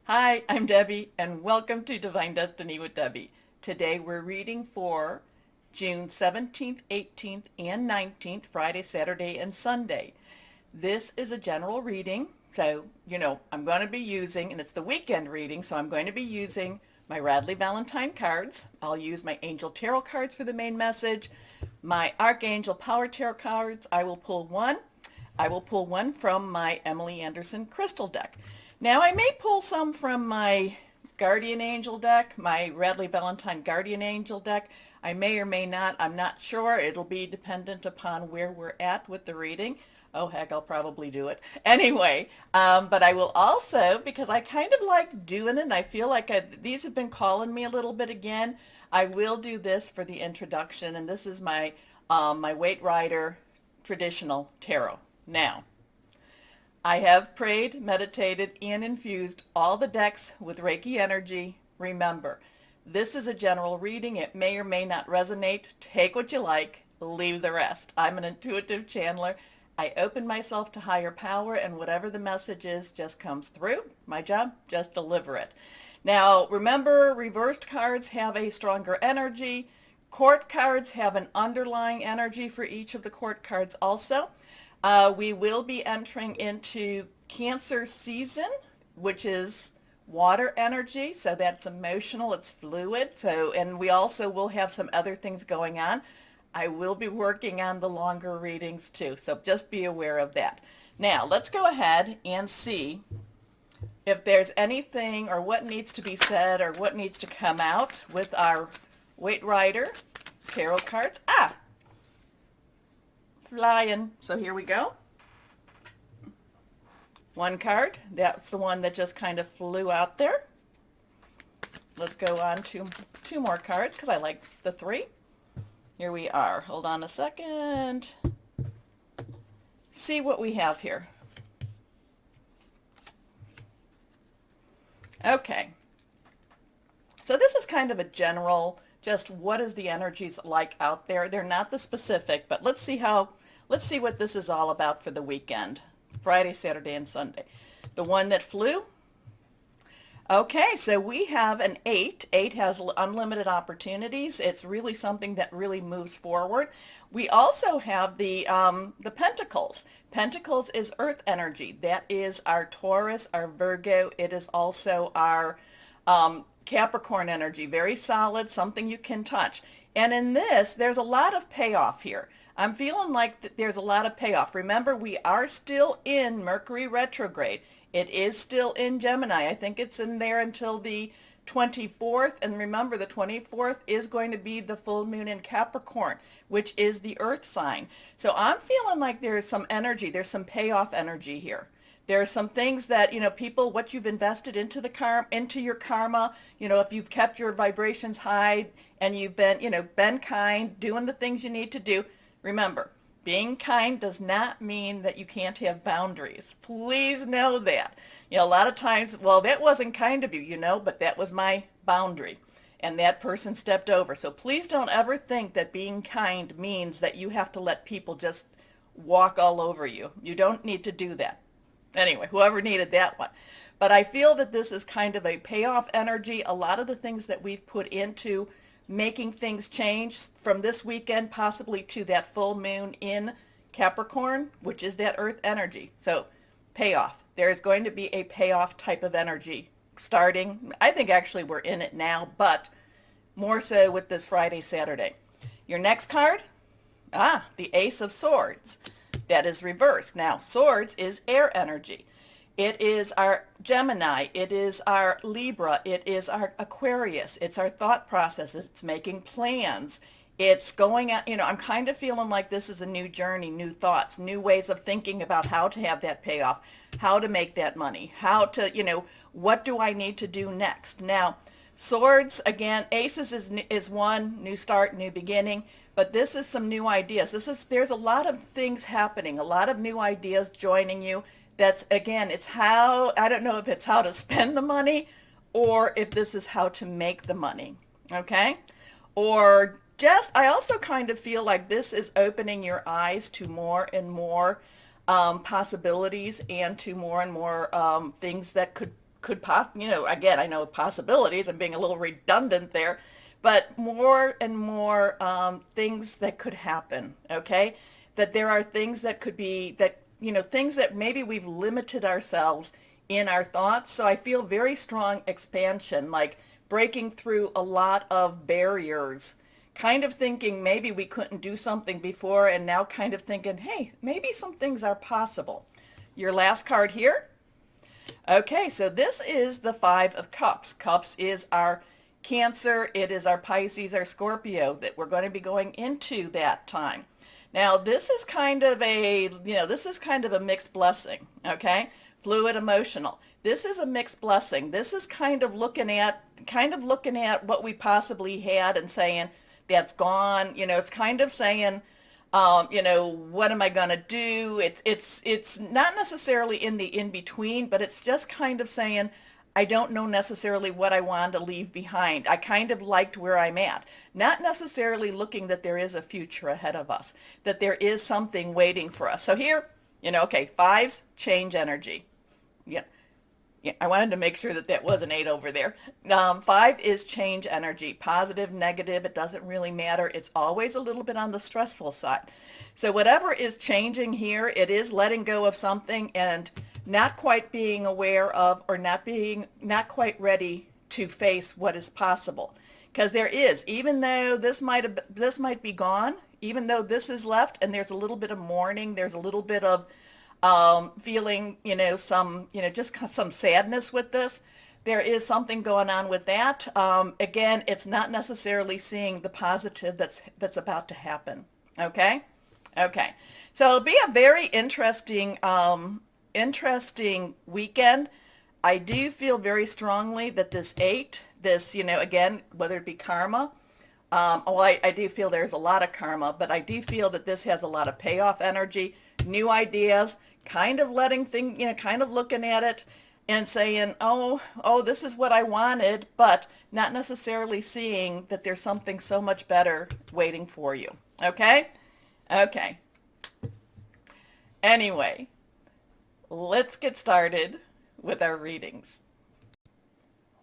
Hi, I'm Debbie, and welcome to Divine Destiny with Debbie. Today we're reading for June 17th, 18th, and 19th, Friday, Saturday, and Sunday. This is a general reading, so, I'm going to be using, and it's the weekend reading, so I'm going to be using my Radley Valentine cards. I'll use my Angel Tarot cards for the main message. My Archangel Power Tarot cards, I will pull one. I will pull one from my Emily Anderson crystal deck. Now I may pull some from my Guardian Angel deck, my Radley Valentine Guardian Angel deck. I may or may not. I'm not sure. It'll be dependent upon where we're at with the reading. Oh, heck, I'll probably do it. Anyway, but I will also, because I kind of like doing it, and I feel like these have been calling me a little bit again, I will do this for the introduction, and this is my Weight Rider traditional tarot. Now, I have prayed, meditated, and infused all the decks with Reiki energy. Remember, this is a general reading. It may or may not resonate. Take what you like, leave the rest. I'm an intuitive channeler. I open myself to higher power, and whatever the message is just comes through. My job, just deliver it. Now, remember, reversed cards have a stronger energy. Court cards have an underlying energy for each of the court cards also. We will be entering into Cancer season, which is water energy, so that's emotional, it's fluid. So, and we also will have some other things going on. I will be working on the longer readings too, so just be aware of that. Now, let's go ahead and see if there's anything or what needs to be said or what needs to come out with our Weight Rider tarot cards. Flying. So here we go. One card. That's the one that just kind of flew out there. Let's go on to two more cards because I like the three. Here we are. Hold on a second. See what we have here. Okay. So this is kind of a general, just what is the energies like out there. They're not the specific, but let's see what this is all about for the weekend. Friday, Saturday, and Sunday. The one that flew. Okay, so we have an 8. 8 has unlimited opportunities. It's really something that really moves forward. We also have the Pentacles. Pentacles is earth energy. That is our Taurus, our Virgo. It is also our Capricorn energy. Very solid, something you can touch. And in this, there's a lot of payoff here. I'm feeling like there's a lot of payoff. Remember, we are still in Mercury retrograde. It is still in Gemini. I think it's in there until the 24th. And remember, the 24th is going to be the full moon in Capricorn, which is the earth sign. So I'm feeling like there's some energy. There's some payoff energy here. There are some things that, people, what you've invested into into your karma, if you've kept your vibrations high and you've been kind, doing the things you need to do. Remember, being kind does not mean that you can't have boundaries. Please know that. A lot of times, well, that wasn't kind of you, but that was my boundary. And that person stepped over. So please don't ever think that being kind means that you have to let people just walk all over you. You don't need to do that. Anyway, whoever needed that one. But I feel that this is kind of a payoff energy. A lot of the things that we've put into making things change from this weekend possibly to that full moon in Capricorn, which is that earth energy. So payoff. There's going to be a payoff type of energy starting. I think actually we're in it now, but more so with this Friday, Saturday. Your next card? The Ace of Swords. That is reversed. Now, swords is air energy. It is our Gemini. It is our Libra. It is our Aquarius. It's our thought process. It's making plans. It's going out, I'm kind of feeling like this is a new journey, new thoughts, new ways of thinking about how to have that payoff, how to make that money, how to, what do I need to do next? Now, swords, again, aces is one, new start, new beginning, but this is some new ideas. There's a lot of things happening, a lot of new ideas joining you. That's, again, I don't know if it's how to spend the money or if this is how to make the money, okay? Or I also kind of feel like this is opening your eyes to more and more possibilities and to more and more things that could again, I know possibilities, I'm being a little redundant there, but more and more things that could happen, okay? That there are things that could be, that, things that maybe we've limited ourselves in our thoughts. So I feel very strong expansion, like breaking through a lot of barriers, kind of thinking maybe we couldn't do something before, and now kind of thinking, hey, maybe some things are possible. Your last card here. Okay, so this is the Five of Cups. Cups is our Cancer, it is our Pisces, our Scorpio, that we're going to be going into that time. Now, this is kind of a mixed blessing, okay? Fluid emotional. This is a mixed blessing. This is kind of looking at what we possibly had and saying that's gone. It's kind of saying, what am I going to do? It's not necessarily in the in between, but it's just kind of saying, I don't know necessarily what I want to leave behind. I kind of liked where I'm at. Not necessarily looking that there is a future ahead of us, that there is something waiting for us. So here, okay, fives, change energy. Yeah. Yeah, I wanted to make sure that that was an 8 over there. 5 is change energy, positive, negative, it doesn't really matter. It's always a little bit on the stressful side. So whatever is changing here, it is letting go of something and not quite being aware of, or not quite ready to face what is possible. Because there is, even though this might be gone, even though this is left, and there's a little bit of mourning, there's a little bit of feeling, just some sadness with this. There is something going on with that. Again, it's not necessarily seeing the positive that's about to happen. Okay? Okay. So it'll be a very interesting weekend. I do feel very strongly that this 8, again, whether it be karma, I do feel there's a lot of karma, but I do feel that this has a lot of payoff energy, new ideas, kind of letting things, kind of looking at it and saying, oh, this is what I wanted, but not necessarily seeing that there's something so much better waiting for you. Okay? Okay. Anyway, let's get started with our readings.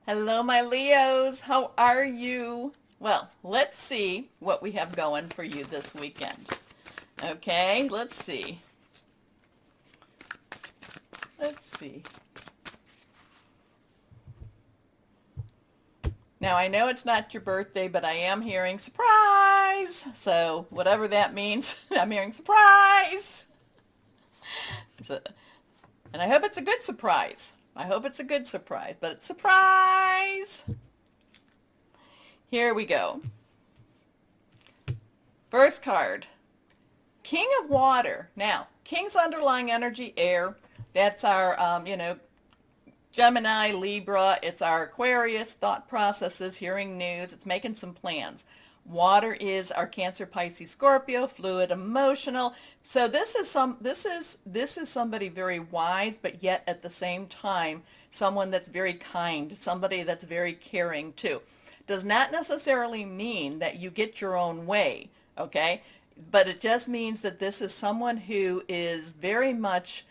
Hello, my Leos. How are you? Well, let's see what we have going for you this weekend. Okay, let's see. Let's see. Now, I know it's not your birthday, but I am hearing surprise. So whatever that means, I'm hearing surprise. And I hope it's a good surprise. I hope it's a good surprise, but it's surprise. Here we go. First card, King of Water. Now, King's underlying energy, air. That's our, Gemini, Libra. It's our Aquarius, thought processes, hearing news. It's making some plans. Water is our Cancer, Pisces, Scorpio, fluid, emotional. So this is somebody very wise, but yet at the same time, someone that's very kind, somebody that's very caring too. Does not necessarily mean that you get your own way, okay? But it just means that this is someone who is very much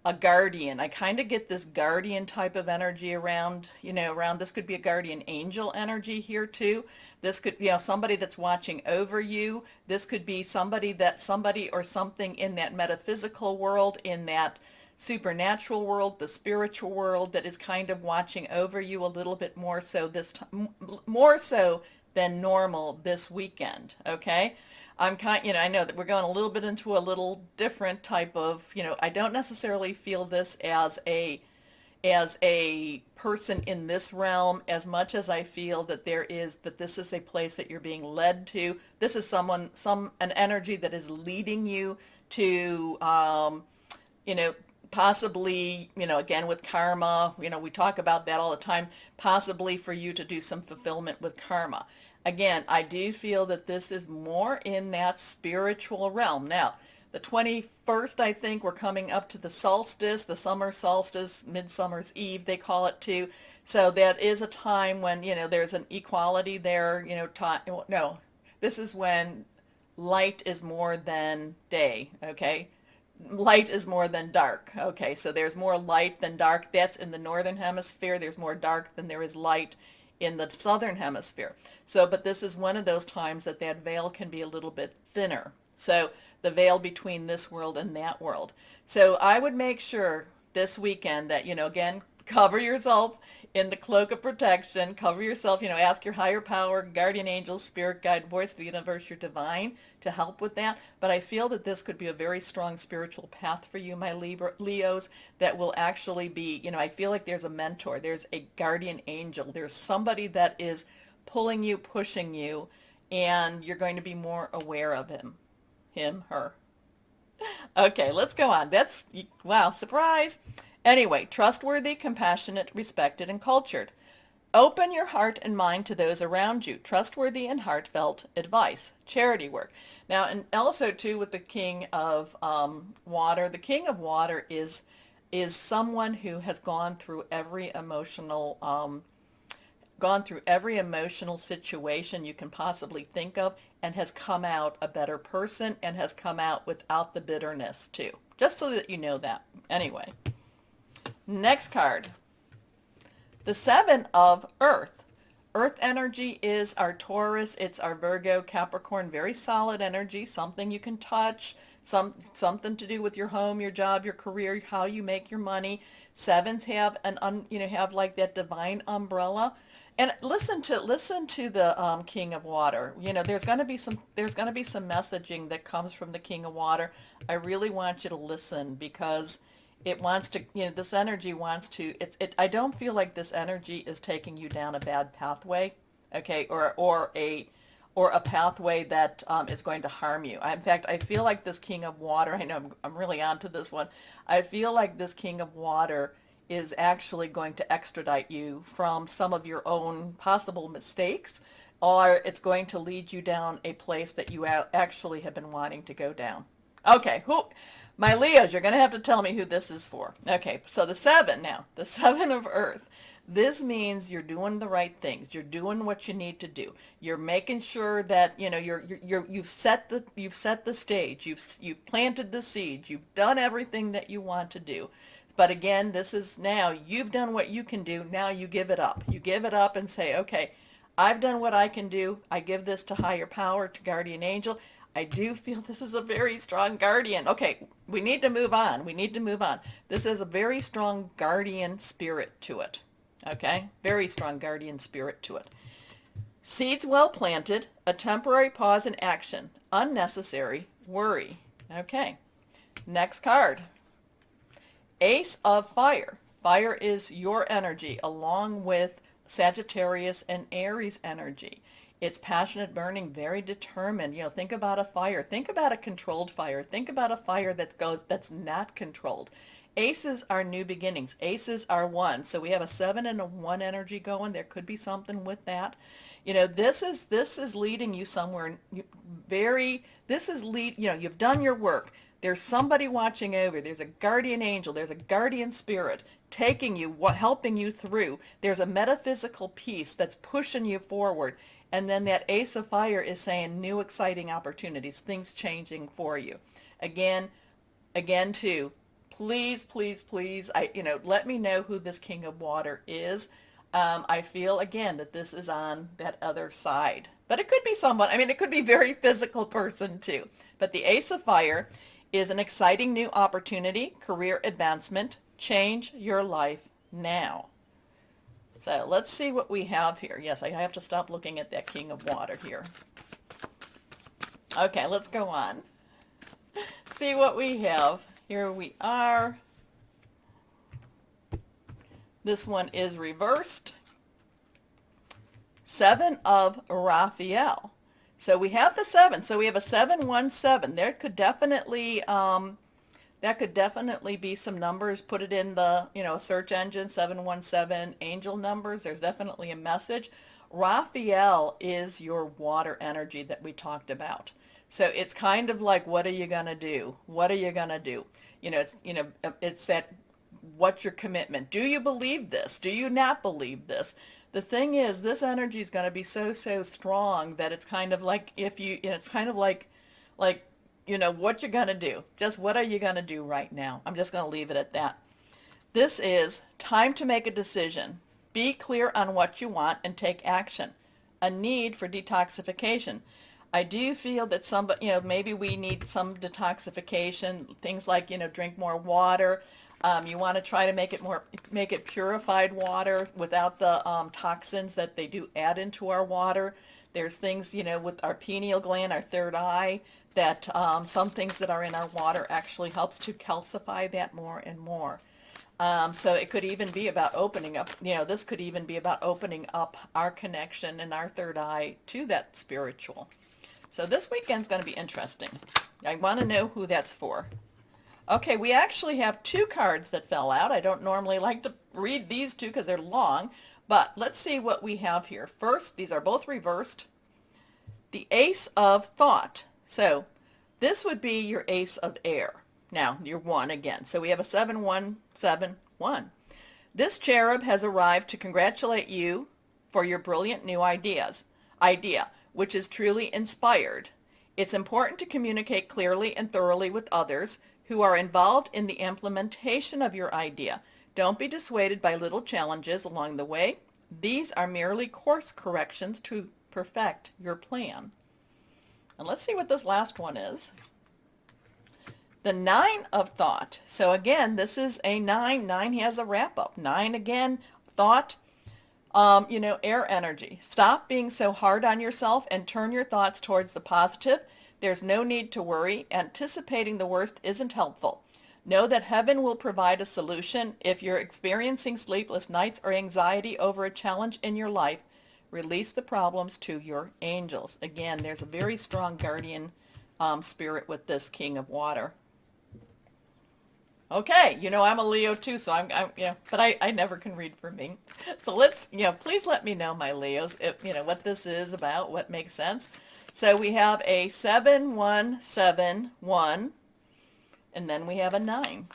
a guardian. I kind of get this guardian type of energy around, this could be a guardian angel energy here too. This could be somebody that's watching over you. This could be somebody or something in that metaphysical world, in that supernatural world, the spiritual world, that is kind of watching over you a little bit more so more so than normal this weekend. Okay. I know that we're going a little bit into a little different type of, I don't necessarily feel this as a person in this realm as much as I feel that this is a place that you're being led to. This is an energy that is leading you to, possibly, again, with karma, we talk about that all the time, possibly for you to do some fulfillment with karma. Again, I do feel that this is more in that spiritual realm. Now, the 21st, I think, we're coming up to the solstice, the summer solstice, midsummer's eve, they call it too. So that is a time when, there's an equality there, this is when light is more than day, okay? light is more than dark. Okay, so there's more light than dark. That's in the northern hemisphere. There's more dark than there is light in the southern hemisphere. So, but this is one of those times that that veil can be a little bit thinner. So the veil between this world and that world. So I would make sure this weekend that, again, cover yourself in the cloak of protection, cover yourself, ask your higher power, guardian angel, spirit guide, voice of the universe, your divine, to help with that. But I feel that this could be a very strong spiritual path for you, my Leos, that will actually be, I feel like there's a mentor, there's a guardian angel, there's somebody that is pulling you, pushing you, and you're going to be more aware of him, her. Okay, let's go on. That's, wow, surprise. Anyway, trustworthy, compassionate, respected, and cultured. Open your heart and mind to those around you. Trustworthy and heartfelt advice. Charity work. Now, and also, too, with the King of Water, the King of Water is someone who has gone through every emotional situation you can possibly think of, and has come out a better person, and has come out without the bitterness too. Just so that you know that. Anyway, next card. The Seven of Earth. Earth energy is our Taurus, it's our Virgo, Capricorn, very solid energy, something you can touch, something to do with your home, your job, your career, how you make your money. Sevens have have like that divine umbrella. And listen to the King of Water. There's going to be some messaging that comes from the King of Water. I really want you to listen, because it wants to, this energy wants to, I don't feel like this energy is taking you down a bad pathway, okay, or a pathway that is going to harm you. In fact, I feel like this King of Water, I know I'm really onto this one, I feel like this King of Water is actually going to extradite you from some of your own possible mistakes, or it's going to lead you down a place that you actually have been wanting to go down. Okay, my Leos, you're going to have to tell me who this is for. Okay, so the Seven of Earth. This means you're doing the right things. You're doing what you need to do. You're making sure that you've set the stage. You've planted the seeds. You've done everything that you want to do. But again, this is now you've done what you can do. Now you give it up. You give it up and say, okay, I've done what I can do. I give this to higher power, to guardian angel. I do feel this is a very strong guardian. Okay, we need to move on. This is a very strong guardian spirit to it. Okay, very strong guardian spirit to it. Seeds well planted, a temporary pause in action, unnecessary worry. Okay, next card. Ace of Fire. Fire is your energy, along with Sagittarius and Aries energy. It's passionate, burning, very determined. Think about a fire. Think about a controlled fire. Think about a fire that's not controlled. Aces are new beginnings. Aces are one. So we have a 7 and a 1 energy going. There could be something with that. This is leading you somewhere you've done your work. There's somebody watching over. There's a guardian angel. There's a guardian spirit taking you, helping you through. There's a metaphysical piece that's pushing you forward. And then that Ace of Fire is saying new exciting opportunities, things changing for you. Again, too, please, let me know who this King of Water is. I feel, again, that this is on that other side. But it could be someone, it could be a very physical person, too. But the Ace of Fire is an exciting new opportunity, career advancement. Change your life now. So let's see what we have here. Yes, I have to stop looking at that King of Water here. Okay, let's go on. See what we have. Here we are. This one is reversed. 7 of Raphael. So we have the 7. So we have a 717. There could definitely that could definitely be some numbers. Put it in the search engine, 717 angel numbers. There's definitely a message. Raphael is your water energy that we talked about. So it's kind of like, what are you going to do? What are you going to do? It's that, what's your commitment? Do you believe this? Do you not believe this? The thing is, this energy is going to be so strong that it's kind of like, it's kind of like you know, what you're going to do. Just what are you going to do right now? I'm just going to leave it at that. This is time to make a decision. Be clear on what you want and take action. A need for detoxification. I do feel that maybe we need some detoxification, things like, drink more water. You want to try to make it purified water without the toxins that they do add into our water. There's things, with our pineal gland, our third eye, that some things that are in our water actually helps to calcify that more and more. So it could even be about opening up, this could even be about opening up our connection and our third eye to that spiritual. So this weekend's going to be interesting. I want to know who that's for. Okay, we actually have 2 cards that fell out. I don't normally like to read these 2 because they're long, but let's see what we have here. First, these are both reversed. The Ace of Thought. So this would be your Ace of Air. Now, you're 1 again. So we have a 7-1-7-1. This cherub has arrived to congratulate you for your brilliant new idea, which is truly inspired. It's important to communicate clearly and thoroughly with others who are involved in the implementation of your idea. Don't be dissuaded by little challenges along the way. These are merely course corrections to perfect your plan. And let's see what this last one is. The 9 of Thought. So again, this is a 9. 9 has a wrap-up. 9 again, thought, air energy. Stop being so hard on yourself and turn your thoughts towards the positive. There's no need to worry. Anticipating the worst isn't helpful. Know that heaven will provide a solution. If you're experiencing sleepless nights or anxiety over a challenge in your life, release the problems to your angels. Again, there's a very strong guardian spirit with this King of Water. Okay, I'm a Leo too, so but I never can read for me. So let's, please let me know, my Leos, if, what this is about, what makes sense. So we have a 7-1-7-1, and then we have a 9.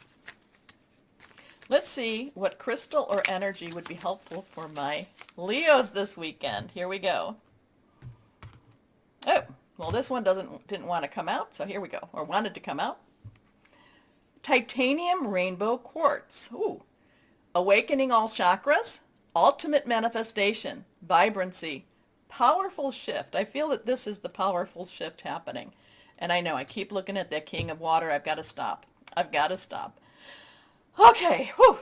Let's see what crystal or energy would be helpful for my Leos this weekend. Here we go. Oh, well, this one didn't want to come out, so here we go, or wanted to come out. Titanium Rainbow Quartz. Ooh. Awakening all chakras, ultimate manifestation, vibrancy, powerful shift. I feel that this is the powerful shift happening. And I know I keep looking at that King of Water. I've got to stop. I've got to stop. Okay. Whew.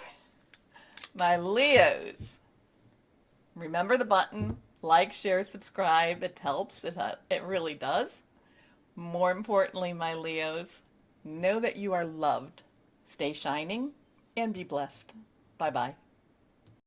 My Leos. Remember the button. Like, share, subscribe. It helps. It really does. More importantly, my Leos, know that you are loved. Stay shining and be blessed. Bye-bye.